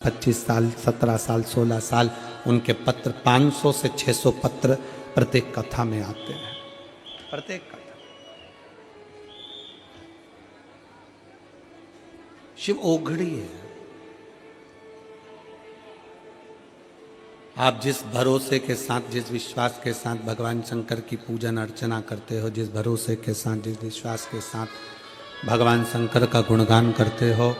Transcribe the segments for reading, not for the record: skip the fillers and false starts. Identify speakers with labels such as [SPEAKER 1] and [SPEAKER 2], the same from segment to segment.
[SPEAKER 1] 25 साल, 17 साल, 16 साल उनके पत्र 500 से 600 पत्र प्रत्येक कथा में आते हैं। प्रत्येक कथा शिव ओघड़ी है। आप जिस भरोसे के साथ, जिस विश्वास के साथ भगवान शंकर की पूजन अर्चना करते हो, जिस भरोसे के साथ, जिस विश्वास के साथ भगवान शंकर का गुणगान करते हो,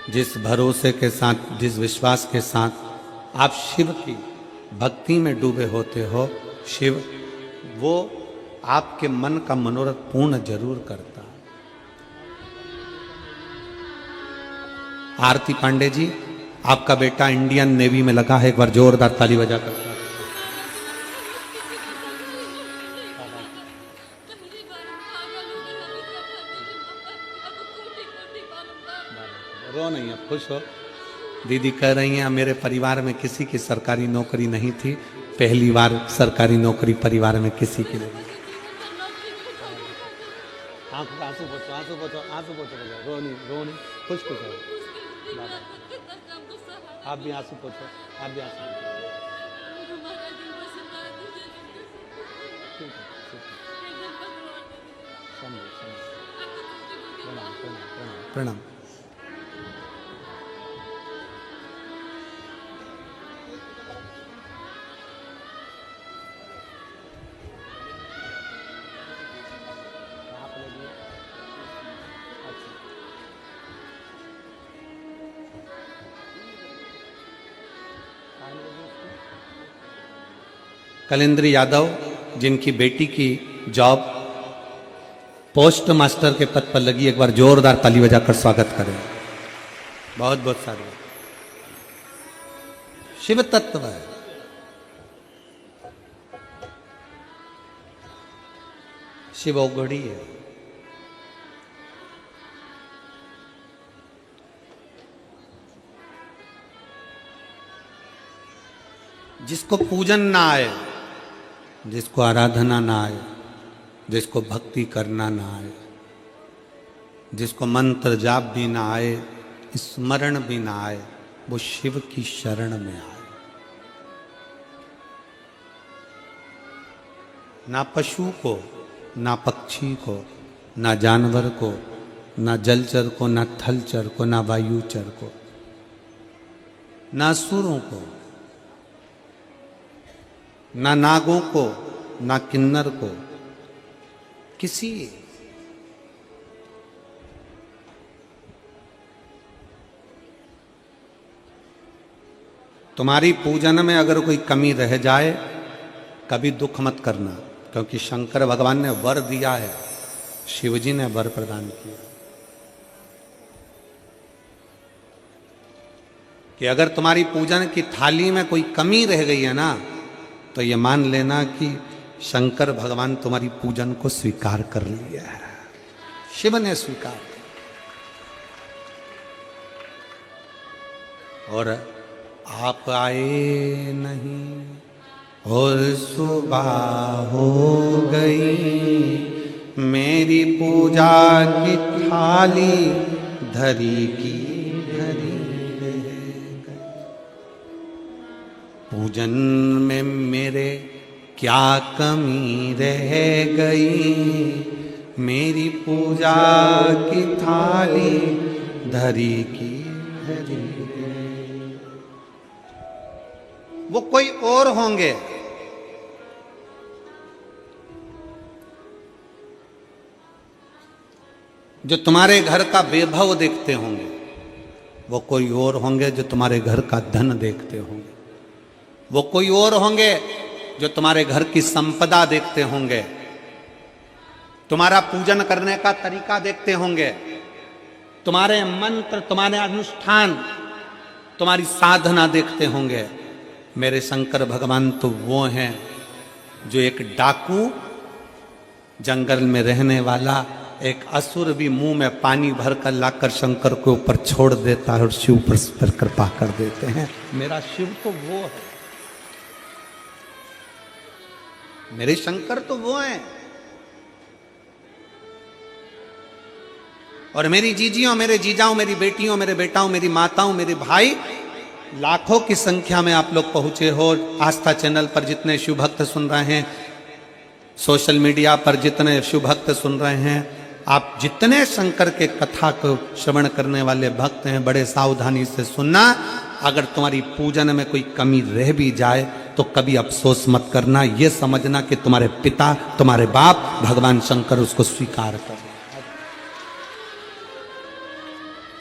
[SPEAKER 1] जिस भरोसे के साथ, जिस विश्वास के साथ आप शिव की भक्ति में डूबे होते हो, शिव वो आपके मन का मनोरथ पूर्ण जरूर करता है। आरती पांडे जी, आपका बेटा इंडियन नेवी में लगा है, एक बार जोरदार ताली बजा कर। रो नहीं, अब खुश हो। दीदी कह रही हैं मेरे परिवार में किसी की सरकारी नौकरी नहीं थी, पहली बार सरकारी नौकरी परिवार में किसी की नहीं। आंसू पोछो, आंसू पोछो, आंसू पोछो, रो नहीं, रो नहीं, खुश खुश हो। आप भी आंसू पोछो, आप भी आंसू पोछो। प्रणाम प्रणाम प्रणाम। कलेंद्र यादव, जिनकी बेटी की जॉब पोस्ट मास्टर के पद पर लगी, एक बार जोरदार ताली बजाकर स्वागत करें। बहुत बहुत सारे शिव तत्व है। शिव ओघड़ी है। जिसको पूजन ना आए, जिसको आराधना ना आए, जिसको भक्ति करना ना आए, जिसको मंत्र जाप भी ना आए, स्मरण भी ना आए, वो शिव की शरण में आए। ना पशु को, ना पक्षी को, ना जानवर को, ना जलचर को, ना थलचर को, ना वायुचर को, ना असुरों को, ना नागों को, ना किन्नर को, किसी तुम्हारी पूजन में अगर कोई कमी रह जाए, कभी दुख मत करना, क्योंकि शंकर भगवान ने वर दिया है, शिवजी ने वर प्रदान किया कि अगर तुम्हारी पूजन की थाली में कोई कमी रह गई है ना, तो ये मान लेना कि शंकर भगवान तुम्हारी पूजन को स्वीकार कर लिया है। शिव ने स्वीकार किया। और आप आए नहीं और सुबह हो गई, मेरी पूजा की थाली धरी की धरी रह गई। पूजन में मेरे क्या कमी रह गई, मेरी पूजा की थाली धरी की धरी गई। वो कोई और होंगे, जो तुम्हारे घर का वैभव देखते होंगे, वो कोई और होंगे जो तुम्हारे घर का धन देखते होंगे, वो कोई और होंगे जो तुम्हारे घर की संपदा देखते होंगे, तुम्हारा पूजन करने का तरीका देखते होंगे, तुम्हारे मंत्र, तुम्हारे अनुष्ठान, तुम्हारी साधना देखते होंगे। मेरे शंकर भगवान तो वो हैं जो एक डाकू, जंगल में रहने वाला एक असुर भी मुंह में पानी भरकर लाकर शंकर के ऊपर छोड़ देता है और शिव पर कृपा कर देते हैं। मेरा शिव तो वो है, मेरे शंकर तो वो हैं। और मेरी जीजियों, मेरे जीजाओं, मेरी बेटियों, मेरे बेटाओं, मेरी माताओं, मेरे भाई, लाखों की संख्या में आप लोग पहुंचे हो। आस्था चैनल पर जितने शिव भक्त सुन रहे हैं, सोशल मीडिया पर जितने शिव भक्त सुन रहे हैं, आप जितने शंकर के कथा को श्रवण करने वाले भक्त हैं, बड़े सावधानी से सुनना। अगर तुम्हारी पूजन में कोई कमी रह भी जाए तो कभी अफसोस मत करना, यह समझना कि तुम्हारे पिता, तुम्हारे बाप भगवान शंकर उसको स्वीकार कर रहे हैं,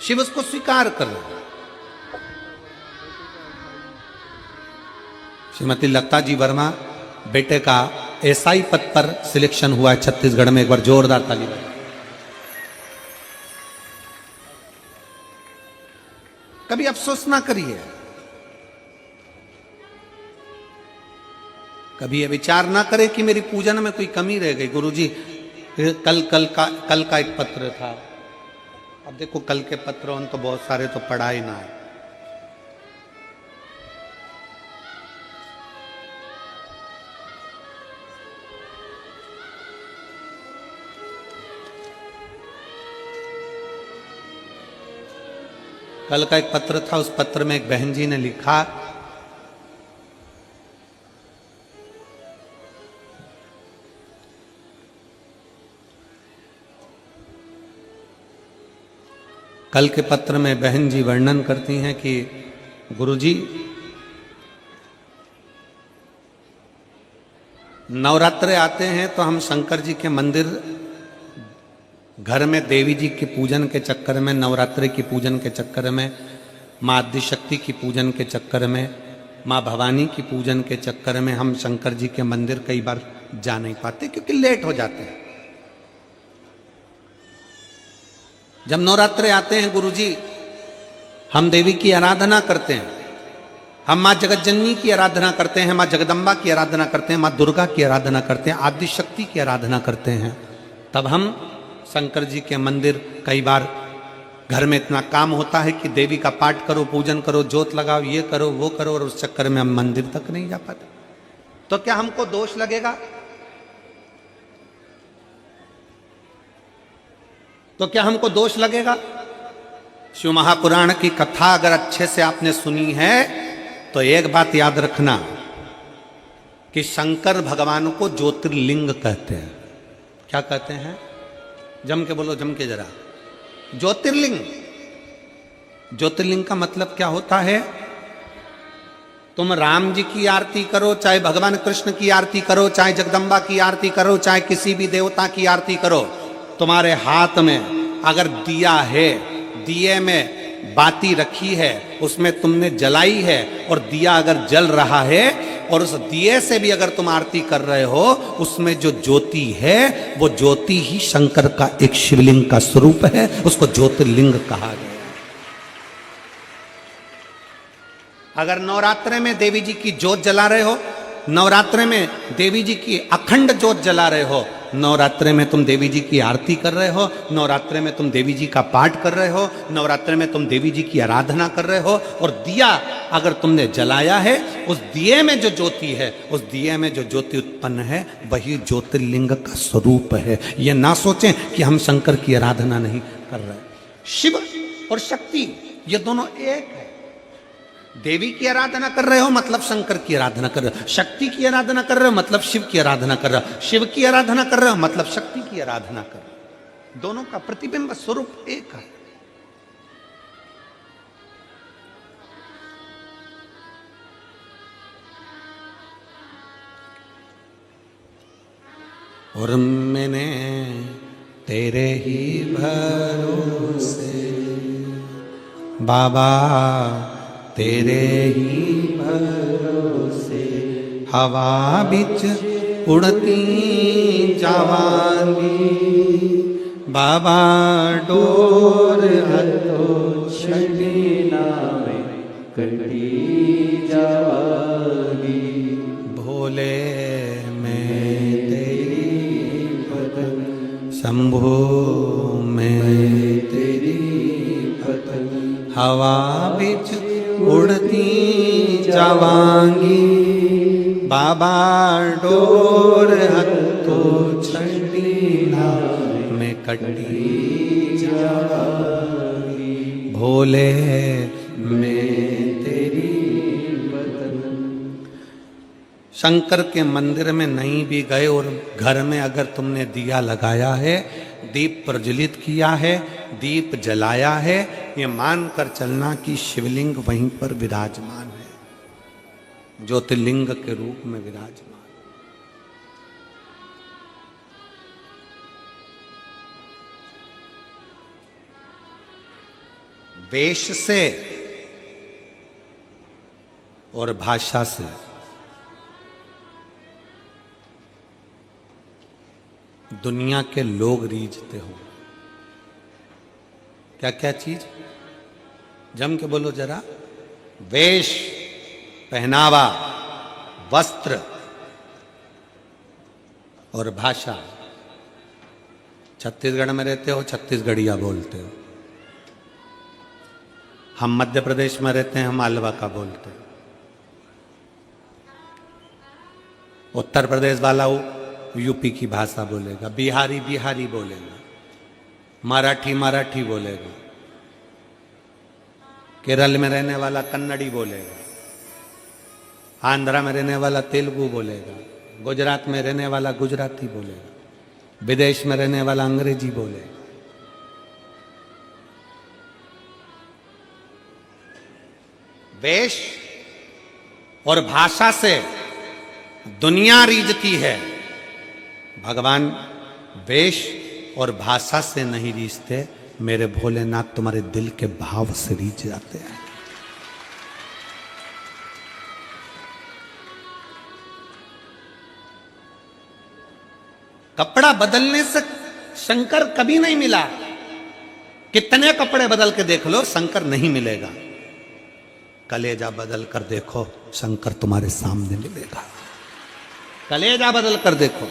[SPEAKER 1] शिव उसको स्वीकार कर रहे हैं। श्रीमती लता जी वर्मा बेटे का एसआई पद पर सिलेक्शन हुआ है छत्तीसगढ़ में, एक बार जोरदार ताली बजाएं। कभी अफसोस ना करिए, कभी ये विचार ना करें कि मेरी पूजन में कोई कमी रह गई। गुरुजी कल का एक पत्र था। अब देखो कल के पत्र तो बहुत सारे तो पढ़ा ही ना है। कल का एक पत्र था, उस पत्र में एक बहन जी ने लिखा, कल के पत्र में बहन जी वर्णन करती हैं कि गुरुजी नवरात्रे आते हैं तो हम शंकर जी के मंदिर, घर में देवी जी के पूजन के चक्कर में, नवरात्रि की पूजन के चक्कर में, माँ आदिशक्ति की पूजन के चक्कर में, माँ भवानी की पूजन के चक्कर में हम शंकर जी के मंदिर कई बार जा नहीं पाते क्योंकि लेट हो जाते हैं। जब नवरात्रे आते हैं गुरुजी, हम देवी की आराधना करते हैं, हम माँ जगतजननी की आराधना करते हैं, माँ जगदम्बा की आराधना करते हैं, माँ दुर्गा की आराधना करते हैं, आदिशक्ति की आराधना करते हैं। तब हम शंकर जी के मंदिर, कई बार घर में इतना काम होता है कि देवी का पाठ करो, पूजन करो, जोत लगाओ, ये करो वो करो, और उस चक्कर में हम मंदिर तक नहीं जा पाते। तो क्या हमको दोष लगेगा? तो क्या हमको दोष लगेगा? शिव महापुराण की कथा अगर अच्छे से आपने सुनी है तो एक बात याद रखना कि शंकर भगवान को ज्योतिर्लिंग कहते हैं। क्या कहते हैं? जम के बोलो, जम के जरा। ज्योतिर्लिंग, ज्योतिर्लिंग का मतलब क्या होता है? तुम राम जी की आरती करो, चाहे भगवान कृष्ण की आरती करो, चाहे जगदम्बा की आरती करो, चाहे किसी भी देवता की आरती करो, तुम्हारे हाथ में अगर दिया है, दिए में बाती रखी है, उसमें तुमने जलाई है, और दिया अगर जल रहा है और उस दिए से भी अगर तुम आरती कर रहे हो, उसमें जो ज्योति है वो ज्योति ही शंकर का एक शिवलिंग का स्वरूप है, उसको ज्योतिर्लिंग कहा गया। अगर नवरात्रे में देवी जी की ज्योत जला रहे हो, नवरात्रे में देवी जी की अखंड ज्योत जला रहे हो, नवरात्रे में तुम देवी जी की आरती कर रहे हो, नवरात्रे में तुम देवी जी का पाठ कर रहे हो, नवरात्रे में तुम देवी जी की आराधना कर रहे हो, और दिया अगर तुमने जलाया है, उस दिए में जो ज्योति है, उस दिए में जो ज्योति उत्पन्न है, वही ज्योतिर्लिंग का स्वरूप है। ये ना सोचें कि हम शंकर की आराधना नहीं कर रहे। शिव और शक्ति ये दोनों एक है। देवी की आराधना कर रहे हो मतलब शंकर की आराधना कर रहे हो, शक्ति की आराधना कर रहे हो मतलब शिव की आराधना कर रहे हो, शिव की आराधना कर रहे हो मतलब शक्ति की आराधना कर रहे हो। दोनों का प्रतिबिंब स्वरूप एक है। और मैंने तेरे ही भरोसे बाबा, तेरे ही भरोसे हवा बिच उड़ती जावांगी, बाबा डोर हथो छड़ी नावे कटी जावांगी, भोले मैं तेरी भजन, शंभो मैं तेरी भजन, हवा बिच उड़ती जावांगी, बाबा डोर हथो छड़ी में कटी जावांगी, भोले मैं तेरी शंकर के मंदिर में नहीं भी गए और घर में अगर तुमने दिया लगाया है, दीप प्रज्वलित किया है, दीप जलाया है, ये मानकर चलना कि शिवलिंग वहीं पर विराजमान है, ज्योतिर्लिंग के रूप में विराजमान। वेश से और भाषा से दुनिया के लोग रीझते हो। क्या क्या चीज? जम के बोलो जरा। वेश, पहनावा, वस्त्र और भाषा। छत्तीसगढ़ में रहते हो, छत्तीसगढ़िया बोलते हो। हम मध्य प्रदेश में रहते हैं, हम मालवा का बोलते हैं। उत्तर प्रदेश वाला यूपी की भाषा बोलेगा, बिहारी बिहारी बोलेगा, मराठी मराठी बोलेगा, केरल में रहने वाला कन्नड़ी बोलेगा, आंध्रा में रहने वाला तेलुगु बोलेगा, गुजरात में रहने वाला गुजराती बोलेगा, विदेश में रहने वाला अंग्रेजी बोलेगा। वेश और भाषा से दुनिया रीझती है, भगवान वेश और भाषा से नहीं रीझते। मेरे भोलेनाथ तुम्हारे दिल के भाव से रीझ जाते हैं। कपड़ा बदलने से शंकर कभी नहीं मिला। कितने कपड़े बदल के देख लो, शंकर नहीं मिलेगा। कलेजा बदल कर देखो, शंकर तुम्हारे सामने मिलेगा। कलेजा बदल कर देखो।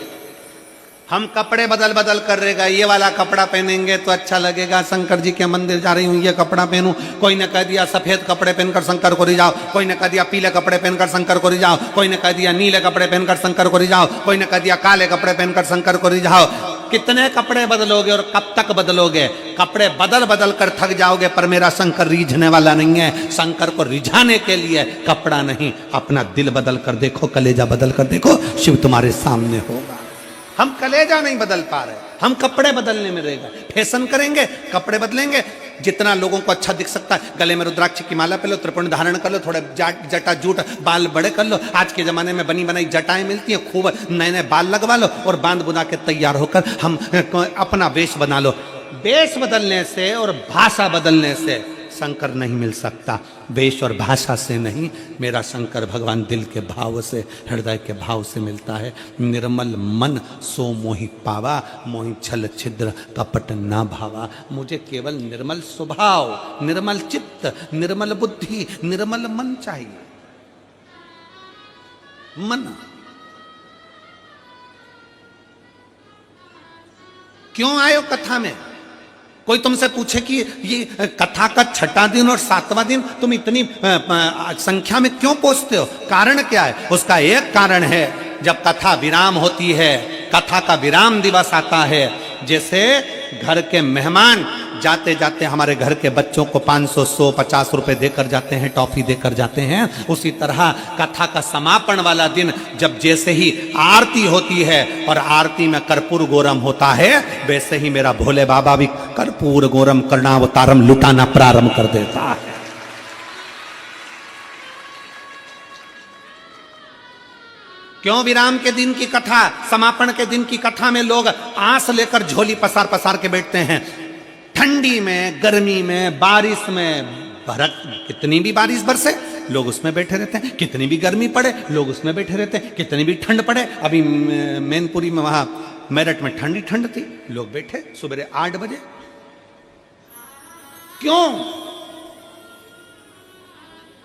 [SPEAKER 1] हम कपड़े बदल बदल कर रहेगा, ये वाला कपड़ा पहनेंगे तो अच्छा लगेगा, शंकर जी के मंदिर जा रही हूं ये कपड़ा पहनूं। कोई ने कह दिया सफेद कपड़े पहनकर शंकर को रिझाओ, कोई ने कह दिया पीले कपड़े पहनकर शंकर को रिझाओ, कोई ने कह दिया नीले कपड़े पहनकर शंकर को रिझाओ, कोई ने कह दिया काले कपड़े पहनकर शंकर को रिझाओ। कितने कपड़े बदलोगे और कब तक बदलोगे? कपड़े बदल बदल कर थक जाओगे, पर मेरा शंकर रीझने वाला नहीं है। शंकर को रिझाने के लिए कपड़ा नहीं, अपना दिल बदल कर देखो, कलेजा बदल कर देखो, शिव तुम्हारे सामने होगा। हम कलेजा नहीं बदल पा रहे, हम कपड़े बदलने में रहेगा। फैशन करेंगे, कपड़े बदलेंगे, जितना लोगों को अच्छा दिख सकता है। गले में रुद्राक्ष की माला पहन लो, त्रिपुंड धारण कर लो, थोड़े जटा जूट बाल बड़े कर लो। आज के जमाने में बनी बनाई जटाएं मिलती हैं, खूब नए नए बाल लगवा लो और बांध बुना के तैयार होकर हम अपना वेश बना लो। वेश बदलने से और भाषा बदलने से शंकर नहीं मिल सकता। वेश और भाषा से नहीं, मेरा शंकर भगवान दिल के भाव से, हृदय के भाव से मिलता है। निर्मल मन सो मोहि पावा, मोहि छल छिद्र कपट ना भावा। मुझे केवल निर्मल स्वभाव, निर्मल चित्त, निर्मल बुद्धि, निर्मल मन चाहिए। मन क्यों आए हो कथा में? कोई तुमसे पूछे कि ये कथा का छठा दिन और सातवां दिन तुम इतनी संख्या में क्यों पहुंचते हो, कारण क्या है? उसका एक कारण है, जब कथा विराम होती है, कथा का विराम दिवस आता है, जैसे घर के मेहमान जाते जाते हमारे घर के बच्चों को 500, 100, 50 रुपए देकर जाते हैं, टॉफी देकर जाते हैं, उसी तरह कथा का समापन वाला दिन जब जैसे ही आरती होती है और आरती में कर्पूर गौरम होता है, वैसे ही मेरा भोले बाबा भी कर्पूर गौरम कर्णावतारम लुटाना प्रारंभ कर देता है। क्यों विराम के दिन की कथा, समापन के दिन की कथा में लोग आंस लेकर झोली पसार पसार के बैठते हैं? ठंडी में, गर्मी में, बारिश में, कितनी भी बारिश बरसे लोग उसमें बैठे रहते हैं, कितनी भी गर्मी पड़े लोग उसमें बैठे रहते हैं, कितनी भी ठंड पड़े। अभी मैनपुरी में, वहां मेरठ में ठंडी ठंड थी, लोग बैठे सुबह 8 बजे। क्यों?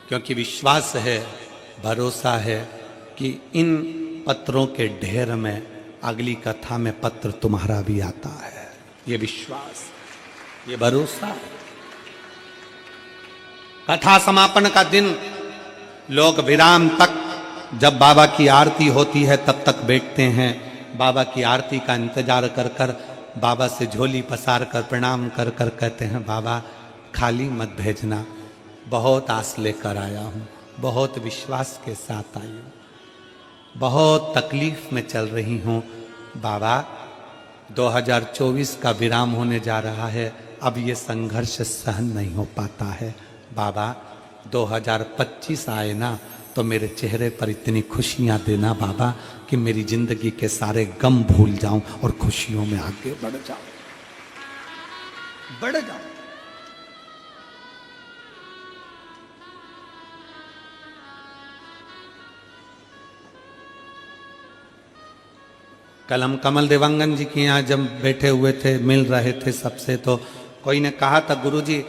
[SPEAKER 1] क्योंकि विश्वास है, भरोसा है कि इन पत्रों के ढेर में अगली कथा में पत्र तुम्हारा भी आता है। ये विश्वास, ये भरोसा। कथा समापन का दिन लोग विराम तक, जब बाबा की आरती होती है तब तक बैठते हैं। बाबा की आरती का इंतजार कर कर, बाबा से झोली पसार कर, प्रणाम कर कर कहते हैं, बाबा खाली मत भेजना, बहुत आस लेकर आया हूं, बहुत विश्वास के साथ आई हूं। बहुत तकलीफ में चल रही हूँ बाबा। 2024 का विराम होने जा रहा है, अब ये संघर्ष सहन नहीं हो पाता है बाबा। 2025 आए ना तो मेरे चेहरे पर इतनी खुशियाँ देना बाबा कि मेरी जिंदगी के सारे गम भूल जाऊं और खुशियों में आगे बढ़ जाऊं, बढ़ जाऊं। कल हम कमल देवांगन जी के यहाँ जब बैठे हुए थे, मिल रहे थे सबसे, तो कोई ने कहा था गुरुजी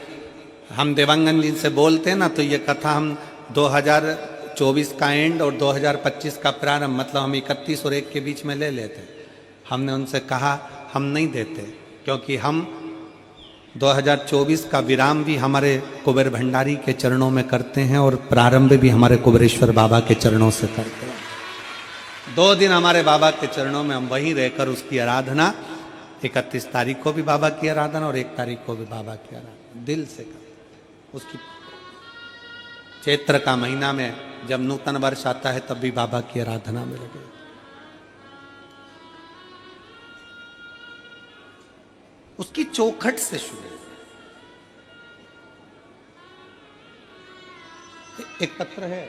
[SPEAKER 1] हम देवांगन जी से बोलते ना तो ये कथा हम 2024 का एंड और 2025 का प्रारंभ, मतलब हम 31 और 1 के बीच में ले लेते। हमने उनसे कहा हम नहीं देते, क्योंकि हम 2024 का विराम भी हमारे कुबेर भंडारी के चरणों में करते हैं और प्रारंभ भी हमारे कुबेरेश्वर बाबा के चरणों से करते हैं। 2 दिन हमारे बाबा के चरणों में हम वहीं रहकर उसकी आराधना, 31 तारीख को भी बाबा की आराधना और 1 तारीख को भी बाबा की आराधना दिल से कर। उसकी चैत्र का महीना में जब नूतन वर्ष आता है तब भी बाबा की आराधना में लगे। उसकी चौखट से शुरू। एक पत्र है,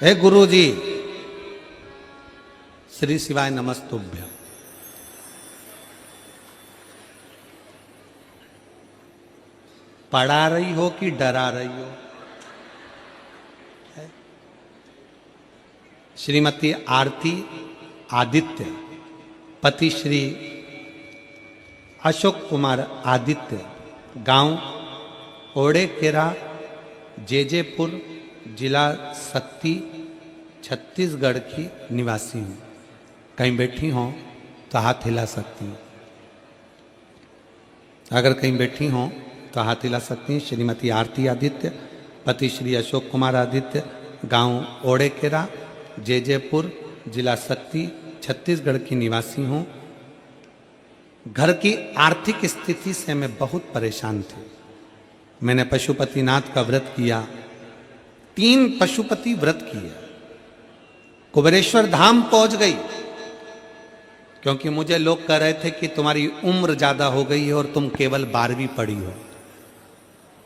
[SPEAKER 1] हे गुरु जी श्री शिवाय नमस्तुभ्य। पढ़ा रही हो कि डरा रही हो? श्रीमती आरती आदित्य, पति श्री अशोक कुमार आदित्य, गांव ओड़ेकेरा, जेजेपुर, जिला शक्ति, छत्तीसगढ़ की निवासी हूँ। कहीं बैठी हो तो हाथ हिला सकती हूँ, अगर कहीं बैठी हो तो हाथ हिला सकती हैं। श्रीमती आरती आदित्य, पति श्री अशोक कुमार आदित्य, गांव ओड़ेकेरा, जेजेपुर, जिला शक्ति, छत्तीसगढ़ की निवासी हूँ। घर की आर्थिक स्थिति से मैं बहुत परेशान थी। मैंने पशुपतिनाथ का व्रत किया, 3 पशुपति व्रत किया, कुबेरेश्वर धाम पहुंच गई, क्योंकि मुझे लोग कह रहे थे कि तुम्हारी उम्र ज्यादा हो गई है और तुम केवल 12वीं पढ़ी हो।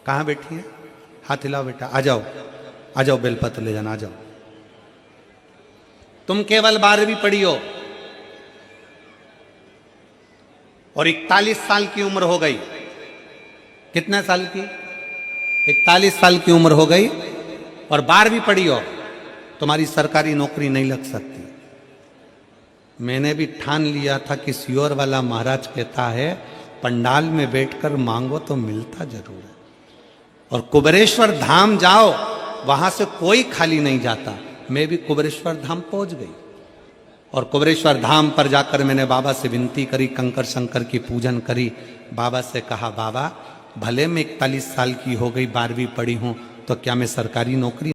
[SPEAKER 1] कहाँ बैठी है? हाथ हिलाओ बेटा, आ जाओ, आ जाओ, बेलपत्र ले जाना, आ जाओ। तुम केवल 12वीं पढ़ी हो और 41 साल की उम्र हो गई। कितने साल की? 41 साल की उम्र हो गई और 12वीं पढ़ी हो, तुम्हारी सरकारी नौकरी नहीं लग सकती। मैंने भी ठान लिया था कि सियोर वाला महाराज कहता है पंडाल में बैठकर मांगो तो मिलता जरूर है, और कुबेरेश्वर धाम जाओ, वहां से कोई खाली नहीं जाता। मैं भी कुबेरेश्वर धाम पहुंच गई और कुबेरेश्वर धाम पर जाकर मैंने बाबा से विनती करी, कंकर शंकर की पूजन करी। बाबा से कहा बाबा भले मैं 41 साल की हो गई, 12वीं पढ़ी हूं, तो क्या मैं सरकारी नौकरी